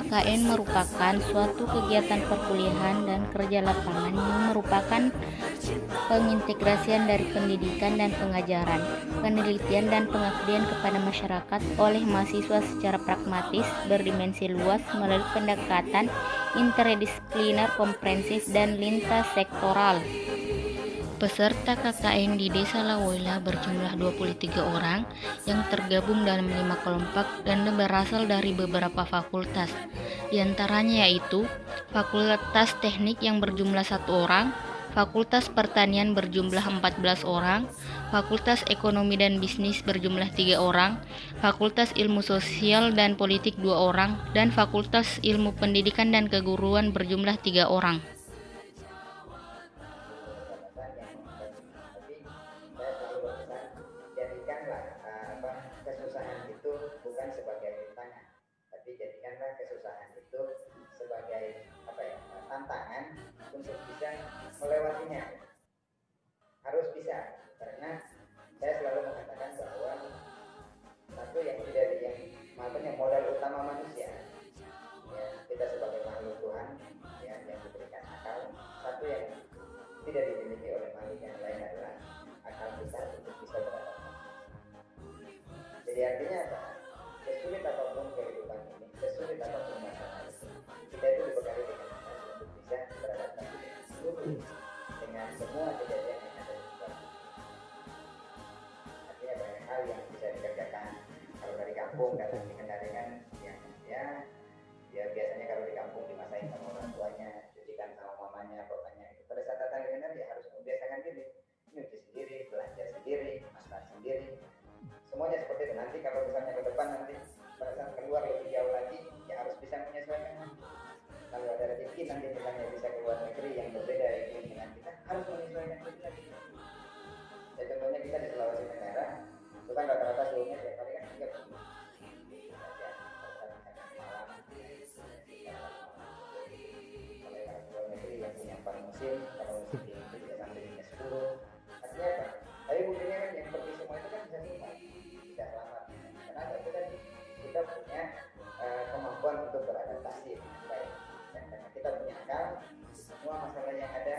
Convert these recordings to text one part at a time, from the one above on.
KKN merupakan suatu kegiatan perkuliahan dan kerja lapangan yang merupakan pengintegrasian dari pendidikan dan pengajaran, penelitian dan pengabdian kepada masyarakat oleh mahasiswa secara pragmatis, berdimensi luas melalui pendekatan interdisipliner, komprehensif, dan lintas sektoral. Peserta KKN di Desa Lawoila berjumlah 23 orang yang tergabung dalam 5 kelompok dan berasal dari beberapa fakultas. Di antaranya yaitu Fakultas Teknik yang berjumlah 1 orang, Fakultas Pertanian berjumlah 14 orang, Fakultas Ekonomi dan Bisnis berjumlah 3 orang, Fakultas Ilmu Sosial dan Politik 2 orang, dan Fakultas Ilmu Pendidikan dan Keguruan berjumlah 3 orang. Tapi saya selalu berpesan, jadikanlah kesusahan itu bukan sebagai rintangan, tapi jadikanlah kesusahan itu sebagai tantangan untuk bisa melewatinya. Harus bisa, karena saya selalu mengatakan bahwa satu yang modal utama manusia, ya, kita sebagai makhluk Tuhan, ya, yang diberikan akal. Satu yang tidak dimiliki oleh makhluk yang lain adalah akal kita untuk bisa beradaptasi. Jadi artinya apa? Sesulit apapun kehidupan ini, sesulit apapun masalah itu, kita itu dibekali dengan akal untuk bisa beradaptasi dengan seluruh, dengan semua kejadian yang ada di luar. Artinya banyak hal yang bisa dikerjakan. Kalau dari kampung datang dikendalikan, yang ya biasanya kalau di kampung dimasain sama orang tuanya, cucikan sama mamanya, bapaknya. Pada saat datang ke sini dia harus membiasakan diri, nyuci sendiri, belanja sendiri, masak sendiri. Semuanya seperti itu. Nanti kalau misalnya ke depan nanti pada saat keluar lebih jauh lagi, ya harus bisa menyesuaikan. Kalau ada rezeki nanti misalnya bisa ke luar negeri yang berbeda iklim dengan kita, harus menyesuaikan diri lagi. Ya contohnya kita di Sulawesi Tenggara, itu kan rata-rata suhunya tiap hari kan 30. Yang punya 4 musim, kalau musim dingin itu bisa sampai minus 10. Artinya apa? Tapi buktinya kan yang pergi semua itu kan bisa semua, bisa selamat. Karena kita punya kemampuan untuk beradaptasi dengan baik. Dan karena kita punya akal, semua masalah yang ada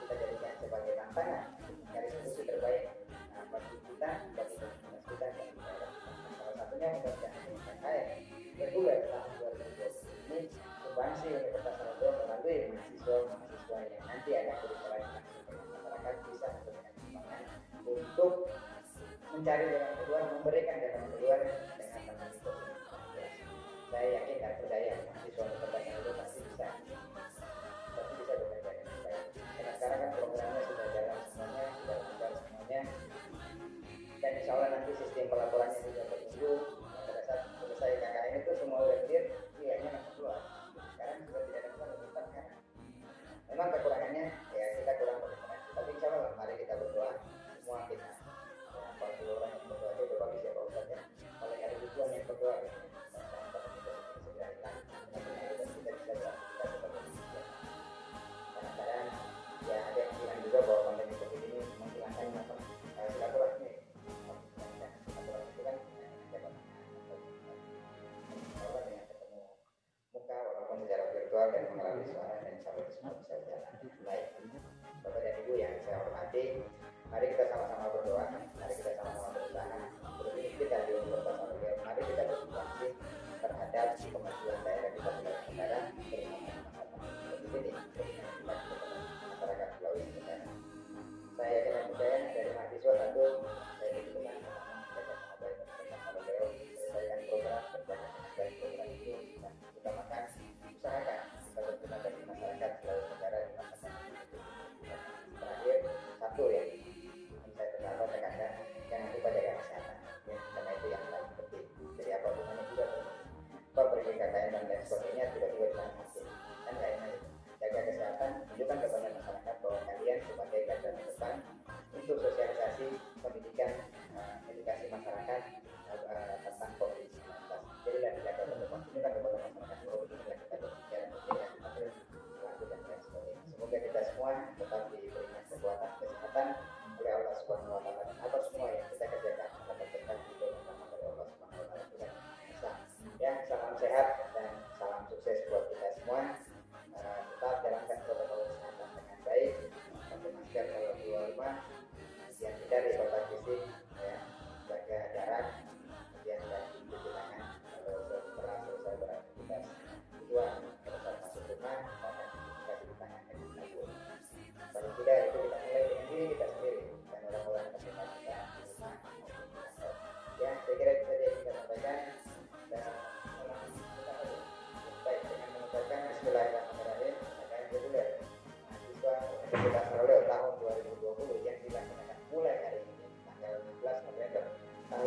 kita jadikan sebagai tantangan mencari solusi terbaik bagi kita, bagi komunitas kita, bagi daerah kita. Salah satunya mudah-mudahan KKN reguler tahun 2020 ini substansi Universitas Solo melalui mahasiswa yang nanti akan berinteraksi dengan masyarakat bisa memberikan kesempatan untuk mencari jalan keluar, memberikan jalan keluar dengan mengambil COVID-19. Saya yakin dan percaya mahasiswa Universitas Solo pasti bisa bekerja dengan baik. Karena sekarang kan programnya sudah jalan semuanya, sudah lancar semuanya, dan insya Allah nanti sistem pelaporannya juga tertunggu. Pada saat selesai KKN itu semua udah clear, nilainya langsung keluar. Sekarang sudah tidak ada keluar lebih karena memang kekurangannya ya kita kurang berkomunikasi. Tapi insya Allah mari kita berdoa semua kita. 40 orang yang berdoa itu berbagi siapa ustaznya. Kalau ada ribuan yang berdoa, segera hilang. Dan kita bisa beraktivitas seperti itu. Kadang-kadang ya ada yang bilang juga bahwa pandemi COVID ini menghilangkan silaturahmi. Silaturahmi itu kan Allah dengan ketemu muka walaupun secara virtual dan melalui suara, dan insya Allah semua bisa berjalan baik. Bapak dan Ibu yang saya hormati, mari kita sama-sama berdoa, mari kita sama-sama berusaha. Berpikir kita di Universitas Solo, mari kita berkontribusi terhadap kemajuan daerah kita Sulawesi Tenggara, terutama masyarakat seperti ini, masyarakat Sulawesi Tenggara. Saya yakin dan percaya dari mahasiswa satu, saya dibutuhkan menjaga sama baik bersama beliau, menyelesaikan program, kerjakan dengan baik program itu, dan utamakan usahakan kita berguna bagi masyarakat Sulawesi Tenggara di masa pandemi itu. Terakhir, satu ya, yang saya tekankan, jangan lupa jaga kesehatan, ya, karena itu yang paling penting. Jadi apa hubungannya juga pergi KKN dan lain sebagainya tiba-tiba dengan hasil dan lain-lain. Jaga kesehatan, tunjukkan kepada masyarakat bahwa kalian sebagai garda terdepan untuk sosialisasi pendidikan, edukasi masyarakat tentang COVID-19. Jadilah di garda terdepan, tunjukkan kepada masyarakat bahwa inilah kita berbicara dan dan lain sebagainya. Semoga kita semua tetap diberikan kekuatan kesehatan oleh Allah Subhanahu wa taala atas semua yang kita kerjakan dapat berkah dari Allah Subhanahu wa taala. Ya, salam sehat dan salam sukses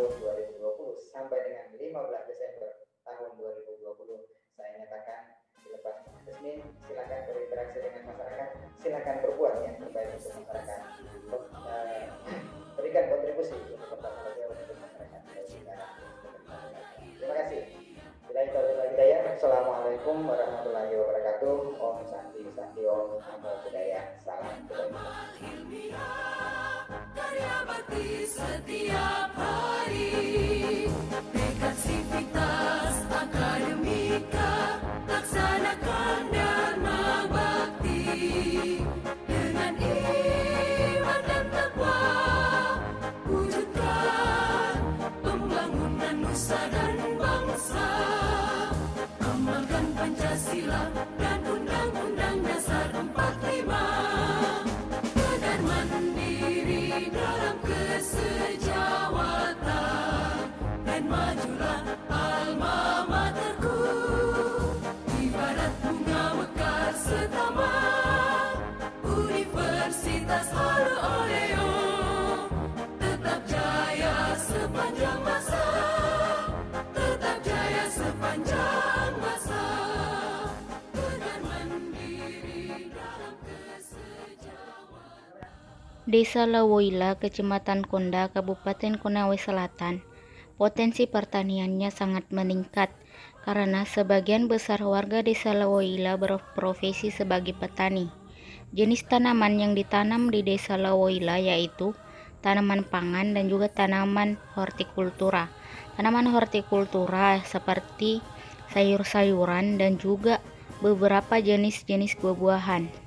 tahun 2020 sampai dengan 15 Desember tahun 2020. Saya nyatakan dilepas resmi. Silakan berinteraksi dengan masyarakat, silakan berbuat yang terbaik untuk masyarakat, berikan kontribusi untuk untuk masyarakat. Terima kasih. Assalamualaikum warahmatullahi wabarakatuh. Om Santi Santi Om Namo Buddhaya. Salam budaya. Karya bakti setiap hari, tekad sivitas akademika, laksanakan dharma bakti dengan iman dan takwa, wujudkan pembangunan nusa dan bangsa, amalkan Pancasila dan Undang-Undang Dasar 45, benar mandiri dalam kesejawatan, dan majulah alma materku, ibarat bunga mekar setaman, Universitas Halu Oleo, tetap jaya sepanjang masa, tetap jaya sepanjang masa, benar mandiri dalam kesejawatan. Desa Lawoila, Kecamatan Konda, Kabupaten Konawe Selatan. Potensi pertaniannya sangat meningkat karena sebagian besar warga Desa Lawoila berprofesi sebagai petani. Jenis tanaman yang ditanam di Desa Lawoila yaitu tanaman pangan dan juga tanaman hortikultura. Tanaman hortikultura seperti sayur-sayuran dan juga beberapa jenis-jenis buah-buahan.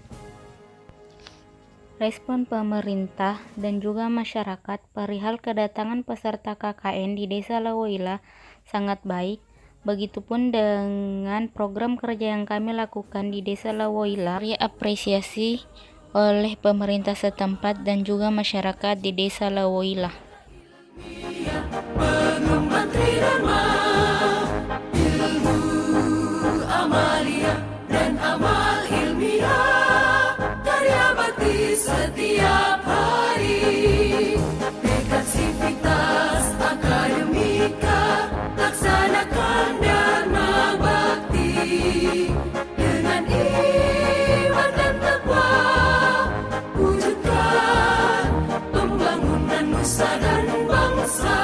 Respon pemerintah dan juga masyarakat perihal kedatangan peserta KKN di Desa Lawoila sangat baik. Begitupun dengan program kerja yang kami lakukan di Desa Lawoila, apresiasi oleh pemerintah setempat dan juga masyarakat di Desa Lawoila. Pengemban tridharma, ilmu amalia dan amal ilmiah, karya bakti setiap hari, tekad sivitas akademika, laksanakan dharma bakti dengan iman dan takwa, wujudkan pembangunan nusa dan bangsa,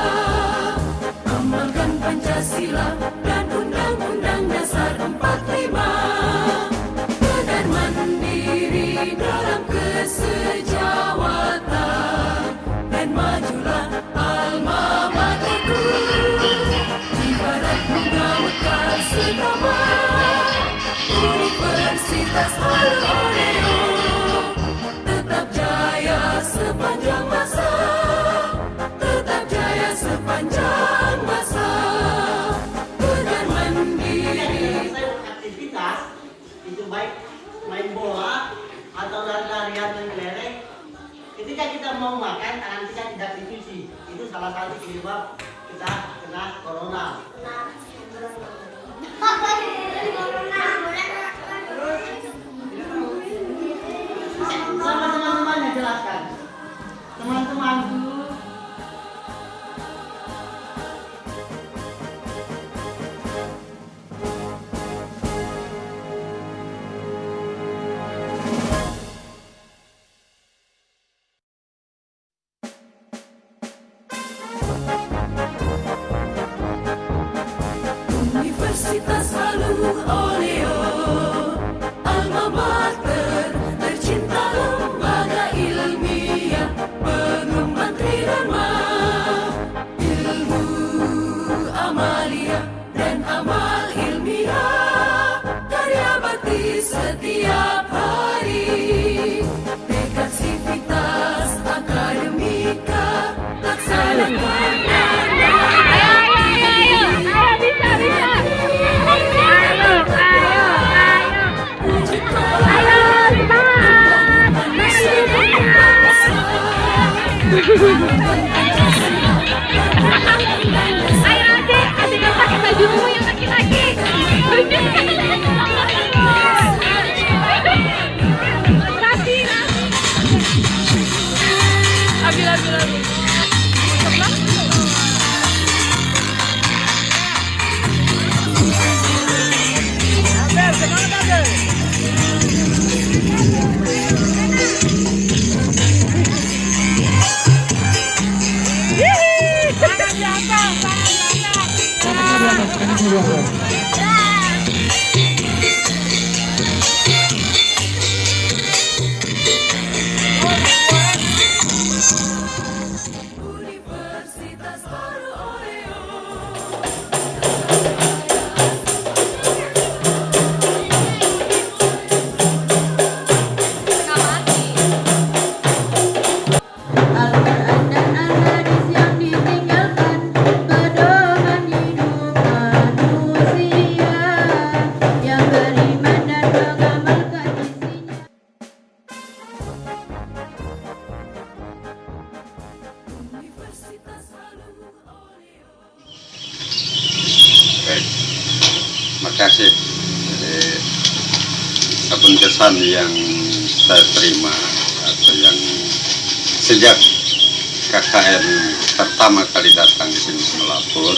amalkan Pancasila dan Undang-Undang Dasar 45, benar mandiri dalam kesejawatan, dan majulah alma materku, ibarat bunga mekar setaman, Universitas Halu Oleo, tetap jaya sepanjang masa, tetap jaya sepanjang masa, benar mandiri. Aktivitas itu baik main bola atau lari-larian dan kelereng, ketika kita mau makan tangan kita tidak dicuci, itu salah satu penyebab kita kena corona. Sama teman-teman yang jelaskan, teman-temanku. Universitas Halu Oleo, alma mater tercinta, lembaga ilmiah, pengemban tridharma, ilmu amalia dan amal ilmiah, karya bakti setiap hari, tekad sivitas akademika, laksanakan dharma Ayo adik yang pakai baju dulu yang laki-laki. Ambil. Universitas Baru Oreo. Al-Quran dan al-Hadis yang ditinggalkan, pedoman hidup manusia yang beriman dan mengamalkan isinya. Universitas Baru Oreo. Baik, makasih. Jadi, apapun kesan yang saya terima atau yang sejak KKN pertama kali datang di sini melapor,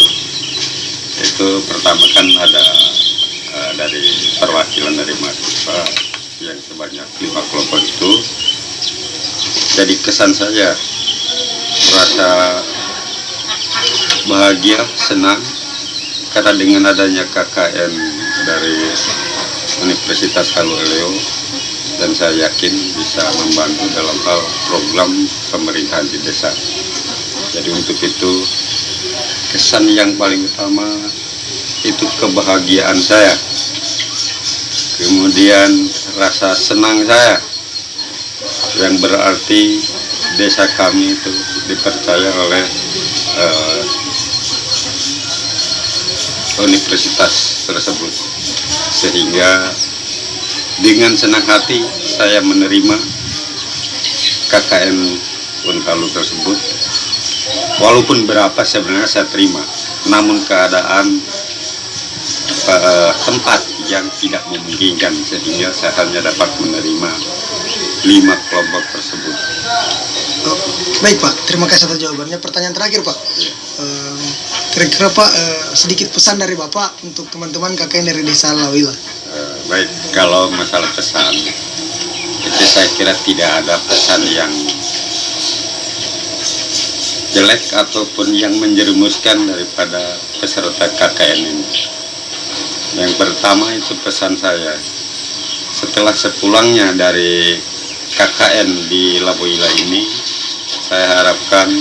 itu pertama kan ada dari perwakilan dari mahasiswa yang sebanyak 5 kelompok itu. Jadi kesan saya merasa bahagia, senang karena dengan adanya KKN dari Universitas Halu Oleo, dan saya yakin bisa membantu dalam hal program pemerintahan di desa. Jadi untuk itu kesan yang paling utama itu kebahagiaan saya, kemudian rasa senang saya, yang berarti desa kami itu dipercaya oleh universitas tersebut, sehingga dengan senang hati saya menerima KKN Unhalu tersebut. Walaupun berapa sebenarnya saya terima, namun keadaan tempat yang tidak memungkinkan, sehingga saya hanya dapat menerima 5 kelompok tersebut. Oh, baik Pak, terima kasih atas jawabannya. Pertanyaan terakhir Pak, kira-kira Pak sedikit pesan dari Bapak untuk teman-teman KKN dari Desa Lawila. Baik, kalau masalah pesan, itu saya kira tidak ada pesan yang jelek ataupun yang menjerumuskan daripada peserta KKN ini. Yang pertama itu pesan saya, setelah sepulangnya dari KKN di Lawila ini, saya harapkan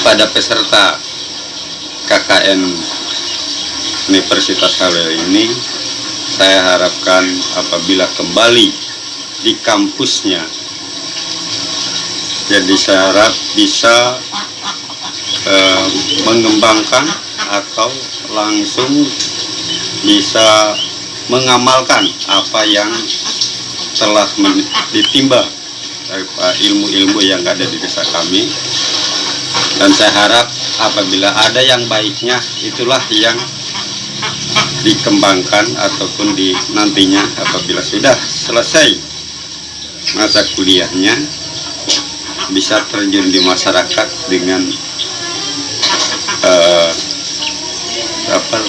pada peserta KKN Universitas Halu ini, saya harapkan apabila kembali di kampusnya, jadi saya harap bisa mengembangkan atau langsung bisa mengamalkan apa yang telah ditimba dari ilmu-ilmu yang ada di desa kami. Dan saya harap apabila ada yang baiknya, itulah yang dikembangkan ataupun nantinya apabila sudah selesai masa kuliahnya, bisa terjun di masyarakat dengan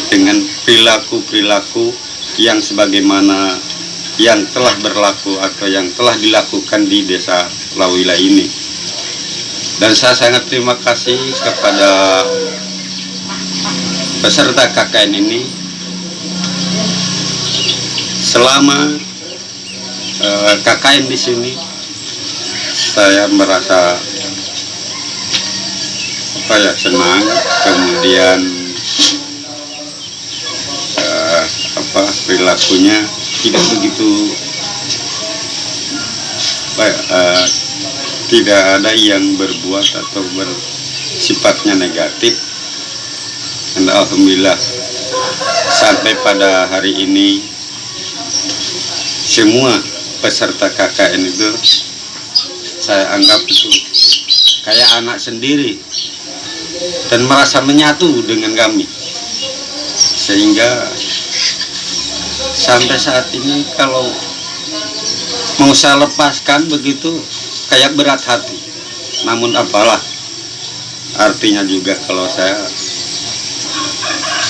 dengan perilaku-perilaku yang sebagaimana yang telah berlaku atau yang telah dilakukan di desa Lawila ini. Dan saya sangat terima kasih kepada peserta KKN ini. Selama KKN di sini, saya merasa senang, kemudian perilakunya tidak begitu tidak ada yang berbuat atau bersifatnya negatif. Dan alhamdulillah sampai pada hari ini semua peserta KKN itu saya anggap itu kayak anak sendiri dan merasa menyatu dengan kami, sehingga sampai saat ini kalau mau saya lepaskan begitu kayak berat hati. Namun apalah artinya juga kalau saya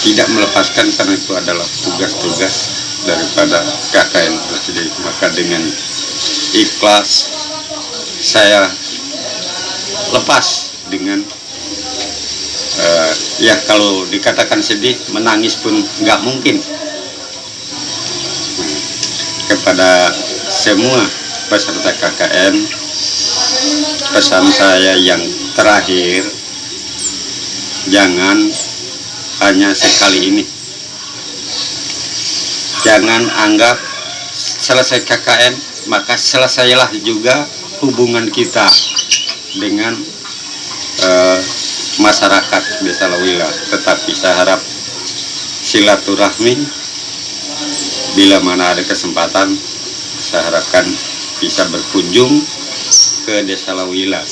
tidak melepaskan, karena itu adalah tugas-tugas daripada KKN tersebut. Maka dengan ikhlas saya lepas dengan ya kalau dikatakan sedih, menangis pun nggak mungkin. Kepada semua peserta KKN, pesan saya yang terakhir, jangan hanya sekali ini. Jangan anggap selesai KKN, maka selesailah juga hubungan kita dengan masyarakat Desa Lawila. Tetapi saya harap silaturahmi, bila mana ada kesempatan, saya harapkan bisa berkunjung ke Desa Lawila.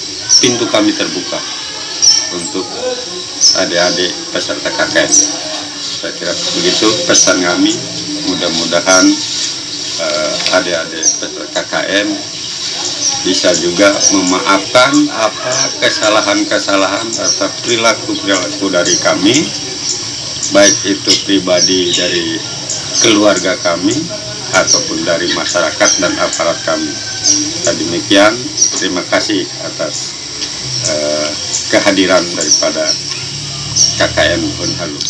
Pintu kami terbuka untuk adik-adik peserta KKN. Saya kira begitu pesan kami. Mudah-mudahan adik-adik peserta KKN bisa juga memaafkan apa kesalahan-kesalahan atau perilaku-perilaku dari kami, baik itu pribadi dari keluarga kami ataupun dari masyarakat dan aparat kami. Demikian, terima kasih atas kehadiran daripada KKN Unhalu.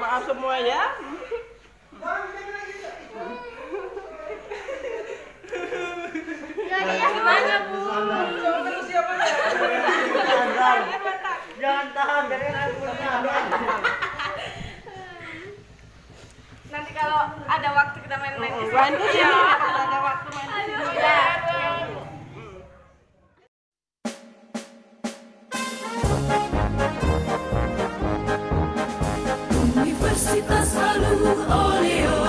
Maaf semuanya. Gimana, Bu? Jangan tahan dari aku. Nanti kalau ada waktu kita main-main di Main sini. di sini. Kalau ada waktu main di sini. Ya. Universitas Halu Oleo,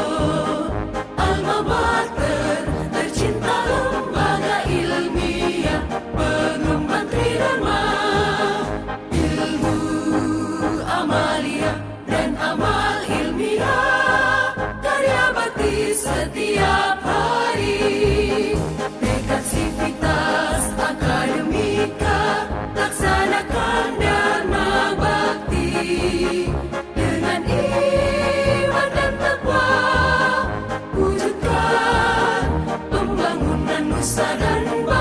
alma mater tercinta, lembaga ilmiah pengemban tridharma, ilmu amalia dan amal ilmiah, karya bakti setiap hari, tekad sivitas akademika, laksanakan dharma bakti. Dengan iman dan takwa, wujudkan pembangunan nusa dan bangsa.